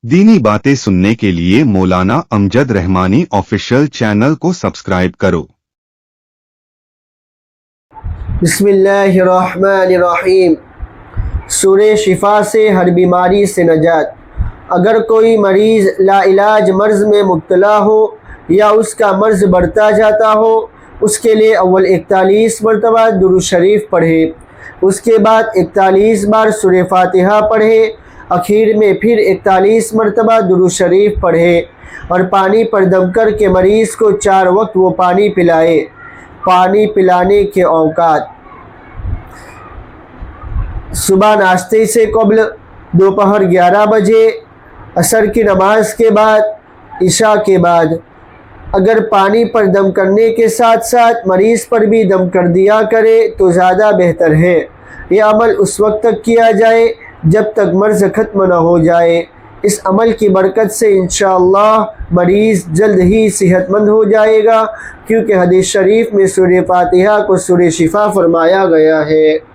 दीनी बातें सुनने के लिए मौलाना अमजद रहमानी ऑफिशियल चैनल को सब्सक्राइब करो। बिस्मिल्लाहिर्रहमानिर्रहीम। सूरह शिफा से हर बीमारी से नजात। अगर कोई मरीज़ लाइलाज मर्ज़ में मुब्तला हो या उसका मर्ज़ बढ़ता जाता हो, उसके लिए अव्वल 41 मरतबा दुरूद शरीफ पढ़े, उसके बाद 41 बार सूरह फातिहा पढ़े, आखिर में फिर 41 मरतबा दुरूद शरीफ पढ़े और पानी पर दम कर के मरीज़ को 4 वक्त वो पानी पिलाए। पानी पिलाने के औकात: सुबह नाश्ते से कबल, दोपहर 11 बजे, असर की नमाज के बाद, इशा के बाद। अगर पानी पर दम करने के साथ साथ मरीज़ पर भी दम कर दिया करे तो ज़्यादा बेहतर है। यह अमल उस वक्त तक किया जाए जब तक मर्ज़ ख़त्म न हो जाए। इस अमल की बरकत से इंशाअल्लाह मरीज़ जल्द ही सेहतमंद हो जाएगा, क्योंकि हदीस शरीफ में सूरह फातिहा को सूरह शिफा फरमाया गया है।